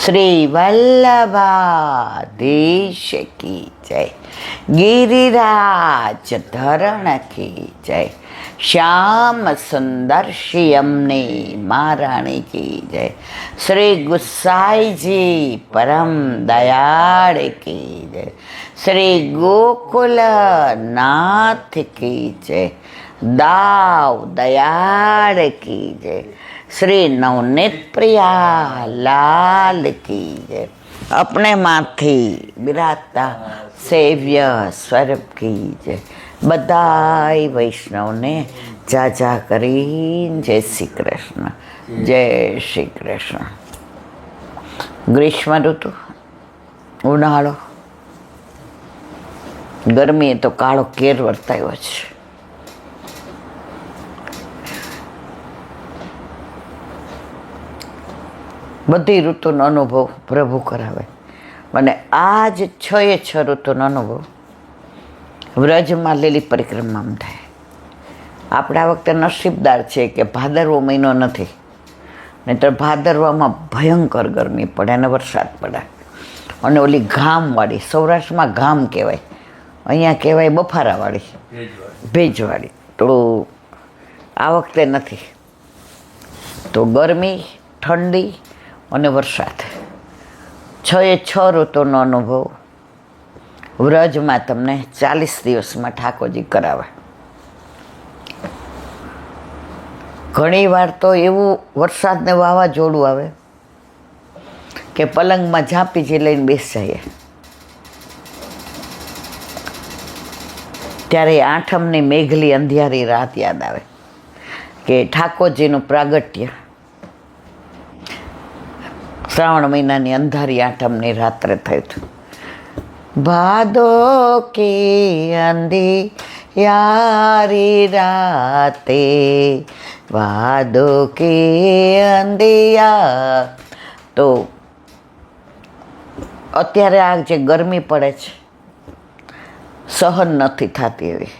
શ્રી વલ્લભાધીશ કી જય, ગિરિરાજ ધરણ કી જય, શ્યામ સુંદર શ્યામની મહારાણી કી જય, શ્રી ગુસાઈજી પરમ દયાળ કી જય, શ્રી ગોકુલનાથ કી જય, દાવ દયાળ કી જય, શ્રી નવનીત પ્રિયા લાલ કી જય, अपने माथी बिराजता सेव्य स्वरूप की जय। बधाई वैष्णव ने जा करी जय श्री कृष्ण, जय श्री कृष्ण। ग्रीष्म ऋतु, उनाळो, गर्मी तो काळो केर वर्तायो छे। બધી ઋતુનો અનુભવ પ્રભુ કરાવે અને આ જ 6 ઋતુનો અનુભવ વ્રજમાં લીલી પરિક્રમામાં થાય. આપણે આ વખતે નસીબદાર છે કે ભાદરવો મહિનો નથી, નહીંતર ભાદરવામાં ભયંકર ગરમી પડે અને વરસાદ પડે. અને ઓલી ઘામવાળી, સૌરાષ્ટ્રમાં ઘામ કહેવાય, અહીંયા કહેવાય બફારાવાળી, ભેજવાળી. તો આ વખતે નથી. તો ગરમી, ઠંડી અને વરસાદ, 6 ઋતુનો અનુભવ વ્રજમાં તમને 40 દિવસમાં ઠાકોરજી કરાવે. ઘણી વાર તો એવું વરસાદને વાવાઝોડું આવે કે પલંગમાં ઝાંપીજી લઈને બેસી જઈએ. ત્યારે આઠમની મેઘલી અંધિયારી રાત યાદ આવે કે ઠાકોરજીનું પ્રાગટ્ય શ્રાવણ મહિનાની અંધારી આઠમની રાત્રે થયું હતું. ભાદો કે અંધિયારી રાતે, ભાદો કે અંધિયા. તો અત્યારે આ જે ગરમી પડે છે સહન નથી થતી એવી.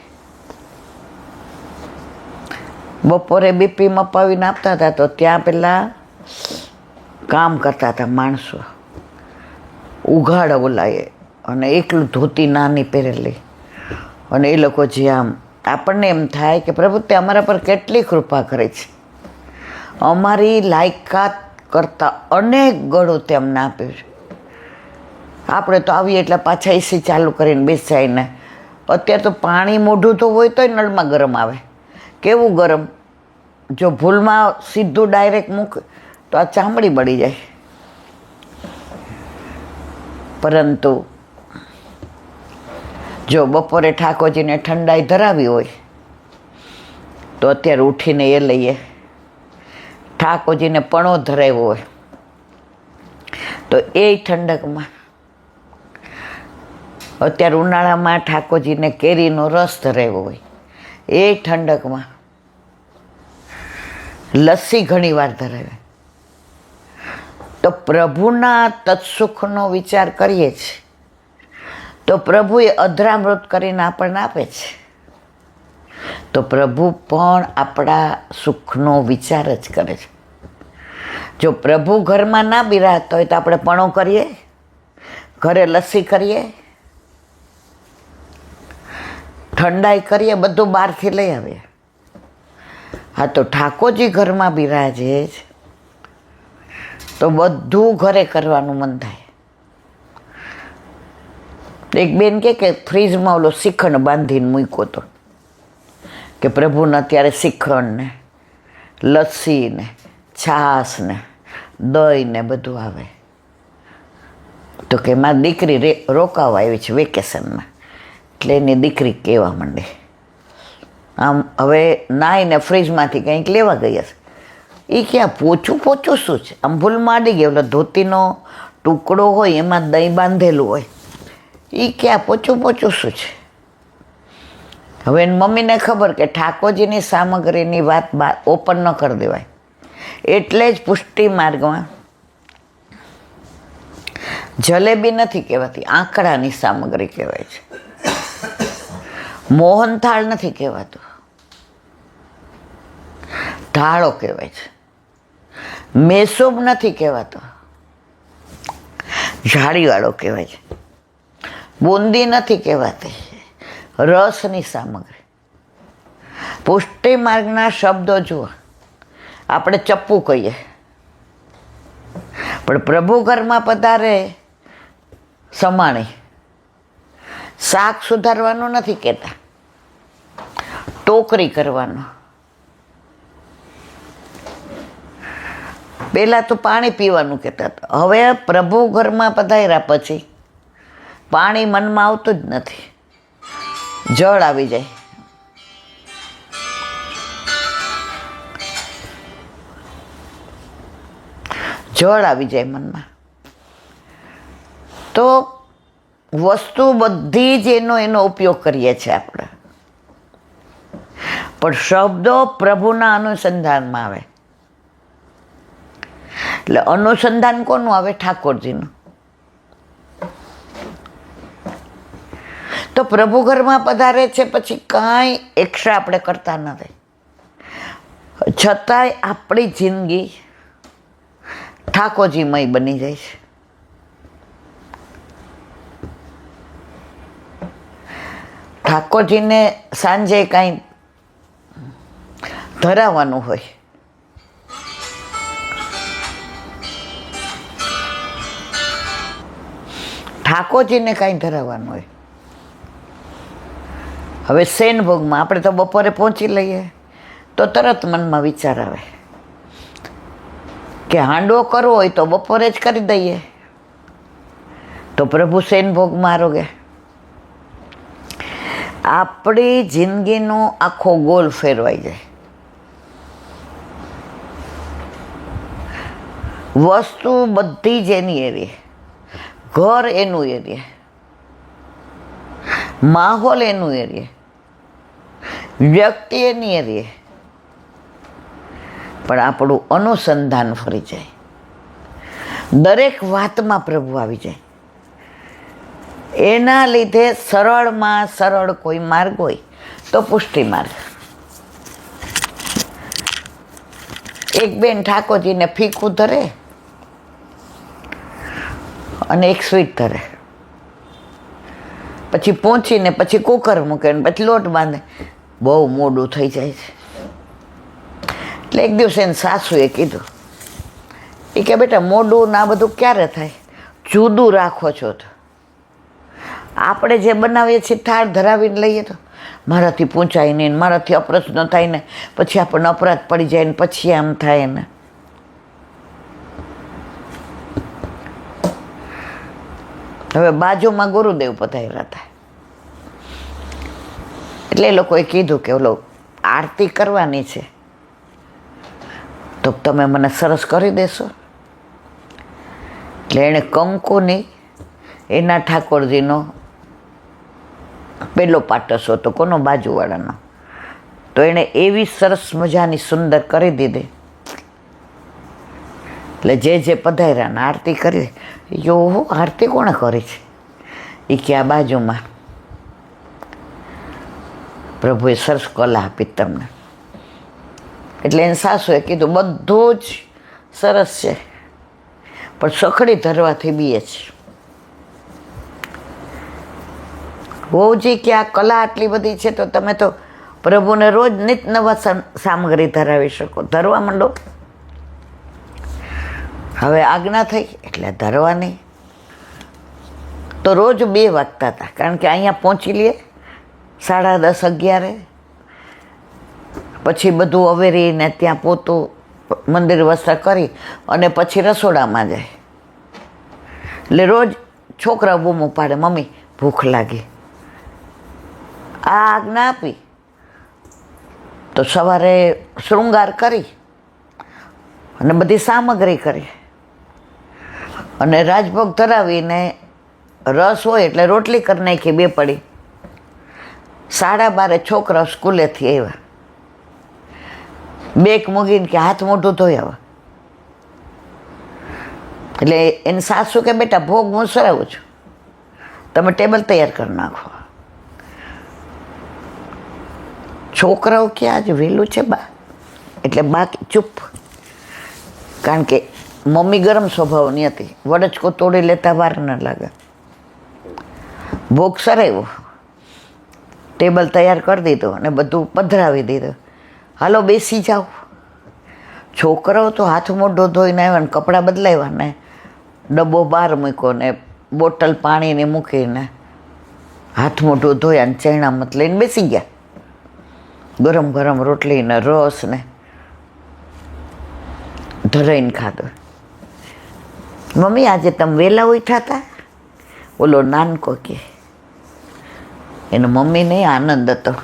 બપોરે બીપી મપાવીને આપતા હતા તો ત્યાં પેલા કામ કરતા હતા માણસો, ઉઘાડ ઓલાએ, અને એકલું ધોતી નાની પહેરેલી, અને એ લોકો જે આમ આપણને એમ થાય કે પ્રભુ તે અમારા પર કેટલી કૃપા કરે છે, અમારી લાયકાત કરતાં અનેક ગણું તેમને આપ્યું છે. આપણે તો આવીએ એટલે પાછા એસી ચાલુ કરીને બેસાય ને. અત્યારે તો પાણી મોઢું તો હોય તોય નળમાં ગરમ આવે. કેવું ગરમ! જો ભૂલમાં સીધું ડાયરેક્ટ મૂકે તો આ ચામડી બળી જાય. પરંતુ જો બપોરે ઠાકોરજીને ઠંડાઈ ધરાવી હોય તો અત્યારે ઉઠીને એ લઈએ. ઠાકોરજીને પણો ધરાવ્યો હોય તો એ ઠંડકમાં. અત્યારે ઉનાળામાં ઠાકોરજીને કેરીનો રસ ધરાવ્યો હોય એ ઠંડકમાં. લસ્સી ઘણી વાર ધરાવે. તો પ્રભુના તત્સુખનો વિચાર કરીએ છીએ તો પ્રભુએ અધરામૃત કરીને આપણને આપે છે. તો પ્રભુ પણ આપણા સુખનો વિચાર જ કરે છે. જો પ્રભુ ઘરમાં ના બિરાજતા હોય તો આપણે પણો કરીએ, ઘરે લસ્સી કરીએ, ઠંડાઈ કરીએ, બધું બહારથી લઈ આવીએ. હા, તો ઠાકોરજી ઘરમાં બિરાજે જ તો બધું ઘરે કરવાનું મન થાય. એક બેન કે ફ્રીજમાં ઓલો શ્રીખંડ બાંધીને મૂક્યો હતો કે પ્રભુને અત્યારે શ્રીખંડ ને લસ્સી ને છાશ ને દહીં ને બધું આવે. તો કે મારી દીકરી રોકાવા આવી છે વેકેશનમાં, એટલે એની દીકરી કહેવા માંડે આમ હવે નાઈને ફ્રીજમાંથી કંઈક લેવા ગયા છે. એ ક્યાં પોચું શું છે? આમ ભૂલમાં અડી ગયો, એટલે ધોતીનો ટુકડો હોય એમાં દહીં બાંધેલું હોય. એ ક્યાં પોચું શું છે? હવે એની મમ્મીને ખબર કે ઠાકોરજીની સામગ્રીની વાત ઓપન ન કરી દેવાય. એટલે જ પુષ્ટિ માર્ગમાં જલેબી નથી કહેવાતી, આંકડાની સામગ્રી કહેવાય છે. મોહનથાળ નથી કહેવાતું, ઢાળો કહેવાય છે. મેસૂબ નથી કહેવાતો, જાળીવાળો કહેવાય છે. બુંદી નથી કહેવાતી, રસની સામગ્રી. પુષ્ટિ માર્ગના શબ્દો જુઓ, આપણે ચપ્પુ કહીએ, પણ પ્રભુ ઘરમાં પધારે સમાણી. શાક સુધારવાનું નથી કહેતા, ટોકરી કરવાનું. પહેલાં તો પાણી પીવાનું કહેતા હતા, હવે પ્રભુ ઘરમાં પધાર્યા પછી પાણી મનમાં આવતું જ નથી, જળ આવી જાય. જળ આવી જાય મનમાં. તો વસ્તુ બધી જ એનો ઉપયોગ કરીએ છીએ આપણે, પણ શબ્દો પ્રભુના અનુસંધાનમાં આવે. એટલે અનુસંધાન કોનું આવે? ઠાકોરજીનું. તો પ્રભુ ઘરમાં પધારે છે પછી કાંઈ એક્સ્ટ્રા આપણે કરતા નથી, છતાંય આપણી જિંદગી ઠાકોરજીમય બની જાય છે. ઠાકોરજીને સાંજે કાંઈ ધરાવવાનું હોય, ઠાકોરજીને કાંઈ ધરાવવાનું હોય. હવે શેન ભોગમાં આપણે તો બપોરે પહોંચી લઈએ તો તરત મનમાં વિચાર આવે કે હાંડવો કરવો હોય તો બપોરે જ કરી દઈએ, તો પ્રભુ શેન ભોગમાં આરોગે. આપણી જિંદગીનો આખો ગોલ ફેરવાઈ જાય. વસ્તુ બધી જ એની એરીએ, ઘર એનું એરીએ, માહોલ એનું એરીએ, વ્યક્તિ એની એરીએ, પણ આપણું અનુસંધાન ફરી જાય. દરેક વાતમાં પ્રભુ આવી જાય. એના લીધે સરળમાં સરળ કોઈ માર્ગ હોય તો પુષ્ટિ માર્ગ. એક બેન ઠાકોરજીને ફીકું ધરે અને એક સ્વીટ ધરે, પછી પહોંચીને પછી કુકર મૂકે ને પછી લોટ બાંધે. બહુ મોડું થઈ જાય છે. એટલે એક દિવસ એને સાસુએ કીધું, એ કે બેટા મોડું ના બધું ક્યારે થાય, જુદું રાખો છો તો. આપણે જે બનાવીએ છીએ થાળ ધરાવીને લઈએ તો મારાથી પૂંચાય નહીં, મારાથી અપ્રશ્ન થાય ને, પછી આપણને અપરાધ પડી જાય ને પછી આમ થાય ને. હવે બાજુમાં ગુરુદેવ પધાર્યા હતા, એટલે એ લોકોએ કીધું કે ઓલો આરતી કરવાની છે તો તમે મને સરસ કરી દેશો. એટલે એણે કંકુની એના ઠાકોરજીનો પેલો પાટસ હતો, કોનો? બાજુવાળાનો. તો એણે એવી સરસ મજાની સુંદર કરી દીધી. એટલે જે પધાર્યાને આરતી કરી. યો આરતી કોણે કરી છે? એ કે આ બાજુમાં પ્રભુએ સરસ કલા આપી તમને. એટલે એને સાસુએ કીધું બધું જ સરસ છે, પણ સખડી ધરવાથી બીએ છે. વહુજી કે આ કલા આટલી બધી છે તો તમે તો પ્રભુને રોજ નિત નવા સામગ્રી ધરાવી શકો, ધરવા માંડો. હવે આજ્ઞા થઈ એટલે ધરવાની. તો રોજ 2 વાગતા હતા, કારણ કે અહીંયા પહોંચી લઈએ 10:30 11, પછી બધું અવેરીને ત્યાં પોતું મંદિર વસ્ત્ર કરી અને પછી રસોડામાં જાય. એટલે રોજ છોકરા બૂમો પાડે, મમ્મી ભૂખ લાગી. આ આજ્ઞા આપી તો સવારે શૃંગાર કરી અને બધી સામગ્રી કરી અને રાજભોગ ધરાવીને રસ હોય એટલે રોટલી કરી નાખી 2 પડી. 12:30 છોકરા સ્કૂલેથી આવ્યા, બેગ મૂકીને કે હાથ મોઢું ધોઈ આવા. એટલે એની સાસુ કે બેટા ભોગ હું સરાવું છું, તમે ટેબલ તૈયાર કરી નાખો. છોકરાઓ કે આજ વહેલું છે બા, એટલે બા ચૂપ, કારણ કે મમ્મી ગરમ સ્વભાવની હતી, વડચકો તોડી લેતા વાર ન લાગે. ભોગ સરાવ્યો, ટેબલ તૈયાર કરી દીધું અને બધું પધરાવી દીધું. હાલો બેસી જાઓ. છોકરાઓ તો હાથ મોઢો ધોઈને આવ્યા ને કપડાં બદલાવ્યા ને ડબ્બો બહાર મૂક્યો ને બોટલ પાણીની મૂકીને હાથ મોઢું ધોયા ને ચૈણામત લઈને બેસી ગયા. ગરમ ગરમ રોટલી ને રસ ને ધરાઈને ખાધું. મમ્મી આજે તમે વહેલા ઉઠ્યા હતા? ઓલો નાનકો કે એને મમ્મીને આનંદ હતો.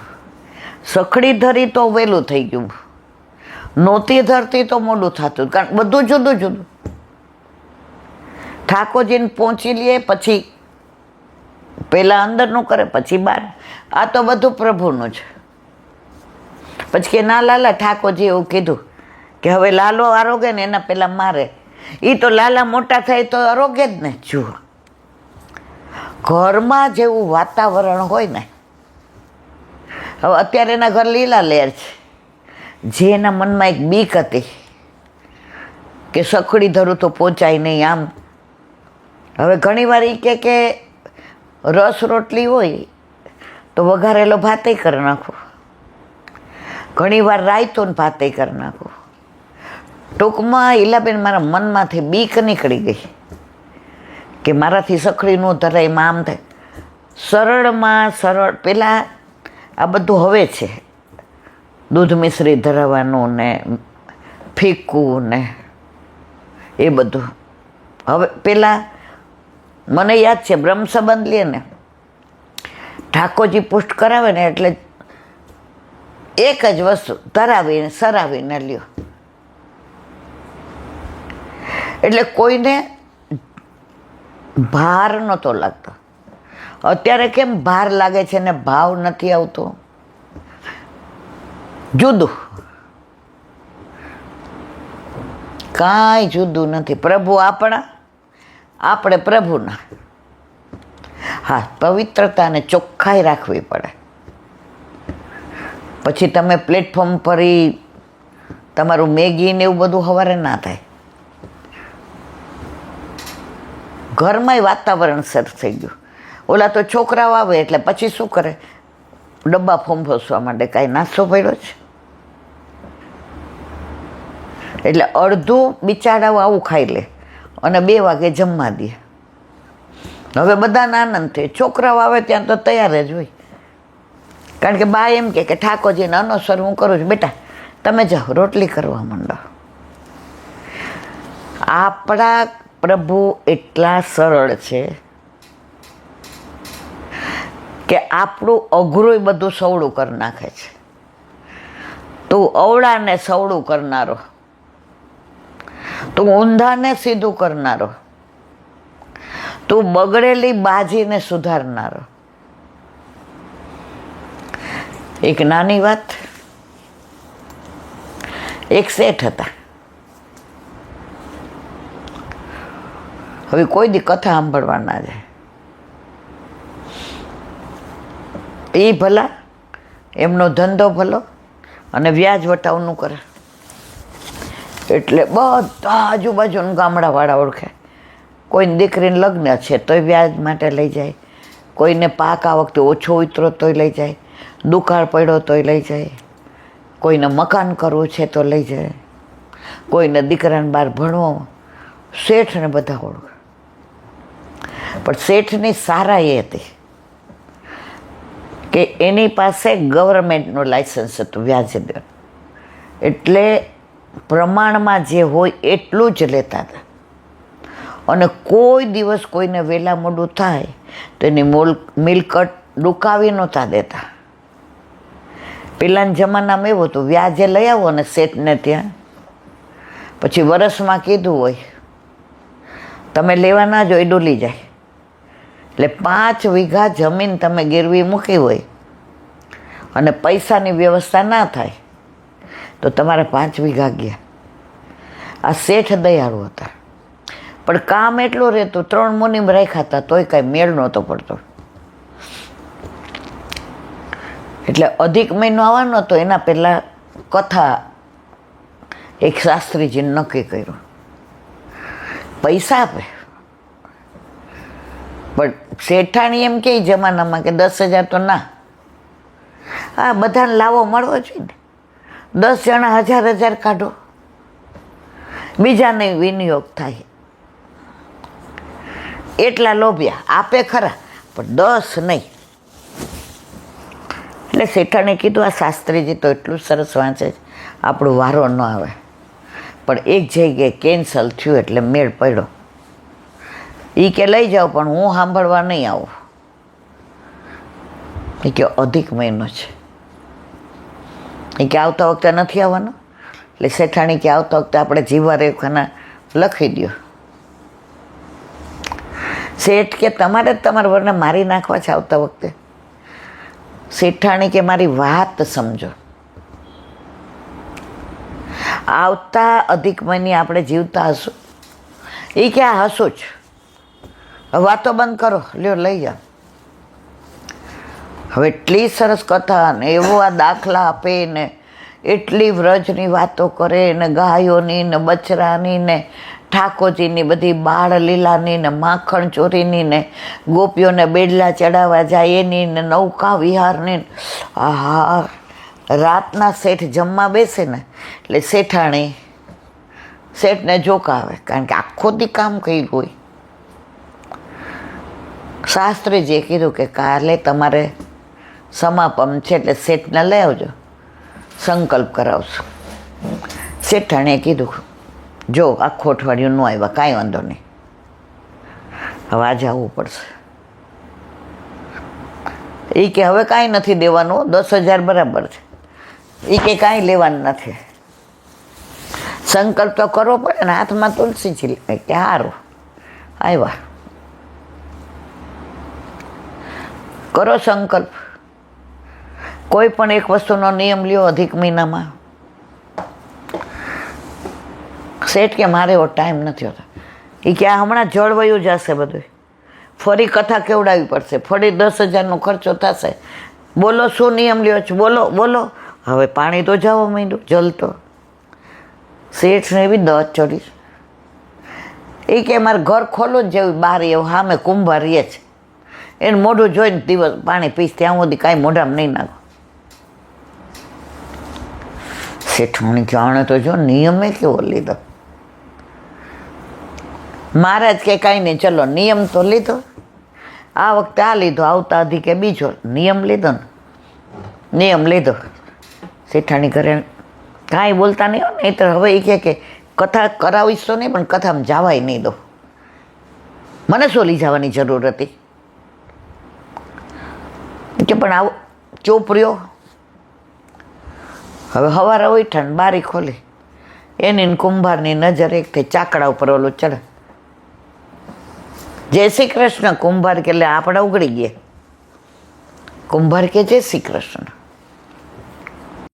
સખડી ધરી તો વહેલું થઈ ગયું, નહોતી ધરતી તો મોડું થતું, કારણ બધું જુદું જુદું. ઠાકોરજીને પહોંચી લઈએ પછી પહેલાં અંદરનું કરે પછી બહાર. આ તો બધું પ્રભુનું છે. પછી કે ના લાલા, ઠાકોરજી એવું કીધું કે હવે લાલો આરોગે ને એના પહેલાં મારે. એ તો લાલા મોટા થાય તો આરોગે જ ને. જુઓ, ઘરમાં જેવું વાતાવરણ હોય ને, હવે અત્યારે એના ઘર લીલા લહેર છે. જે એના મનમાં એક બીક હતી કે સખડી ધરું તો પહોંચાય નહીં આમ, હવે ઘણીવાર એ કે રસ રોટલી હોય તો વઘારેલો ભાતે કરી નાખો, ઘણીવાર રાયતો ને ભાતે કરી નાખો. ટૂંકમાં ઈલાબેન મારા મનમાંથી બીક નીકળી ગઈ કે મારાથી સખડી ન ધરાય, આમ થાય. સરળમાં સરળ પહેલાં આ બધું હવે છે, દૂધ મિશ્રી ધરાવવાનું ને ફીકું ને એ બધું. હવે પહેલાં મને યાદ છે બ્રહ્મ સંબંધ લે ને ઠાકોરજી પુષ્ટ કરાવે ને એટલે એક જ વસ્તુ ધરાવીને સરાવીને લ્યો, એટલે કોઈને ભાર નહોતો લાગતો. અત્યારે કેમ ભાર લાગે છે ને ભાવ નથી આવતો? જુદું, કાંઈ જુદું નથી. પ્રભુ આપણા, આપણે પ્રભુના. હા, પવિત્રતા અને ચોખ્ખાઈ રાખવી પડે. પછી તમે પ્લેટફોર્મ પર તમારું મેગી ને એવું બધું સવારે ના થાય. ઘરમાંય વાતાવરણ સર થઈ ગયું. ઓલા તો છોકરાઓ આવે એટલે પછી શું કરે? ડબ્બા ફોંફસવા માટે કાંઈ નાસ્તો પડ્યો છે એટલે અડધું બિચારાઓ આવું ખાઈ લે અને 2 વાગે જમવા દે. હવે બધાને આનંદ થાય. છોકરાઓ આવે ત્યાં તો તૈયાર જ હોય, કારણ કે બા એમ કે ઠાકોરજીને અનુસર હું કરું છું, બેટા તમે જાઓ રોટલી કરવા માંડો. આપણા પ્રભુ એટલા સરળ છે કે આપણું અઘરું બધું સવળું કરી નાખે છે. તું અવળાને સવળું કરનારો, તું ઊંધાને સીધું કરનારો, તું બગડેલી બાજીને સુધારનારો. એક નાની વાત, એક શેઠ હતા. હવે કોઈ દી કથા સાંભળવા ના જાય. એ ભલા, એમનો ધંધો ભલો અને વ્યાજ વટાવનું કરે એટલે બધા આજુબાજુના ગામડાવાળા ઓળખે. કોઈને દીકરીને લગ્ન છે તોય વ્યાજ માટે લઈ જાય, કોઈને પાક આ વખતે ઓછો ઉતરો તોય લઈ જાય, દુકાળ પડ્યો તોય લઈ જાય, કોઈને મકાન કરવું છે તો લઈ જાય, કોઈને દીકરાને બહાર ભણવો. શેઠને બધા ઓળખે. પણ શેઠની સારા એ હતી કે એની પાસે ગવર્મેન્ટનું લાઇસન્સ હતું વ્યાજ દેવાનું, એટલે પ્રમાણમાં જે હોય એટલું જ લેતા હતા. અને કોઈ દિવસ કોઈને વહેલા મોડું થાય તો એની મિલકત ડુકાવી નહોતા દેતા. પહેલાંના જમાનામાં એવું હતું, વ્યાજે લઈ આવો ને શેઠને ત્યાં, પછી વરસમાં કીધું હોય તમે લેવા ના જો, એ ડોલી જાય. એટલે 5 વીઘા જમીન તમે ગીરવી મૂકી હોય અને પૈસાની વ્યવસ્થા ના થાય તો તમારે 5 વીઘા ગયા. આ શેઠ દયાળુ હતા, પણ કામ એટલું રહેતું, 3 મુનિમ રાખ્યા હતા તોય કાંઈ મેળ નહોતો પડતો. એટલે અધિક મહિનો આવવાનો હતો એના પહેલાં કથા એક શાસ્ત્રીજીને નક્કી કર્યું પૈસા આપે. પણ શેઠાણી એમ કે જમાનામાં કે 10,000 તો ના, હા બધાને લાવો મળવો જોઈએ ને. 10 જણા 1,000 કાઢો, બીજાને વિનિયોગ થાય. એટલા લોભિયા આપે ખરા, પણ 10 નહીં. એટલે શેઠાણે કીધું આ શાસ્ત્રીજી તો એટલું સરસ વાંચે છે, આપણું વારો ન આવે. પણ એક જગ્યાએ કેન્સલ થયું એટલે મેળ પડ્યો. એ કે લઈ જાઓ પણ હું સાંભળવા નહીં આવું. એ કે અધિક મહિનો છે, એ કે આવતા વખતે નથી આવવાનું. એટલે શેઠાણી કે આવતા વખતે આપણે જીવા રેખાના લખી દો. શેઠ કે તમારે જ તમારા વરને મારી નાખવા છે આવતા વખતે. શેઠાણી કે મારી વાત સમજો, આવતા અધિક મહિને આપણે જીવતા હશું. એ કે આ હશું જ, વાતો બંધ કરો, લ્યો લઈ જાઓ. હવે એટલી સરસ કથા ને એવો આ દાખલા આપે ને એટલી વ્રજની વાતો કરે ને ગાયોની ને બચરાની ને ઠાકોરજીની બધી બાળ લીલાની ને માખણ ચોરીની ને ગોપીઓને બેડલા ચડાવવા જાય એની ને નૌકા વિહારની. આહા, રાતના શેઠ જમવા બેસે ને એટલે શેઠાણી શેઠને જોક આવે, કારણ કે આખો દી કામ કર્યું હોય. શાસ્ત્રીજીએ કીધું કે કાલે તમારે સમાપન છે એટલે શેઠને લઈ આવજો, સંકલ્પ કરાવશું. શેઠાણીએ કીધું જો આખું અઠવાડિયું ન આવ્યા કાંઈ વાંધો નહીં, હવે આજે આવવું પડશે. એ કે હવે કાંઈ નથી દેવાનું, 10,000 બરાબર છે. એ કે કાંઈ લેવાનું નથી, સંકલ્પ તો કરવો પડે ને. હાથમાં તુલસી છે કે સારું આવ્યા, કરો સંકલ્પ. કોઈ પણ એક વસ્તુનો નિયમ લ્યો અધિક મહિનામાં. શેઠ કે મારે એવો ટાઈમ નથી હોતો. એ કે આ હમણાં જળવાયું જશે બધું, ફરી કથા કેવડાવવી પડશે, ફરી 10,000નો ખર્ચો થશે. બોલો શું નિયમ લ્યો છો, બોલો બોલો. હવે પાણી તો જવા માંડ્યું, જલ તો. શેઠને એવી દસ ચડી. એ કે મારે ઘર ખોલું જ જેવું બહાર એવું સામે કુંભાર રહે છે, એને મોઢું જોઈને દિવસ પાણી પીશ, ત્યાં સુધી કાંઈ મોઢામાં નહીં નાખો. શેઠાણી જાણે તો જો નિયમે કેવો લીધો. મહારાજ કે કાંઈ નહીં, ચલો નિયમ તો લીધો, આ વખતે આ લીધો, આવતા અધિકે બીજો નિયમ લીધો ને. નિયમ લીધો. શેઠાણી ઘરે કાંઈ બોલતા નહીં હોય નહીં તો હવે એ કે કથા કરાવીશ તો નહીં, પણ કથામાં જવાય નહીં દો. મને શું લઈ જવાની જરૂર હતી કે પણ આવો ચોપર્યો. હવે સવારે ઉઠા ને બારી ખોલી, એની કુંભારની નજર એક થઈ ચાકડા ઉપર ઓલું ચડે. જય શ્રી કૃષ્ણ. કુંભાર કે એટલે આપણે ઉગડી ગયા. કુંભાર કે જય શ્રી કૃષ્ણ.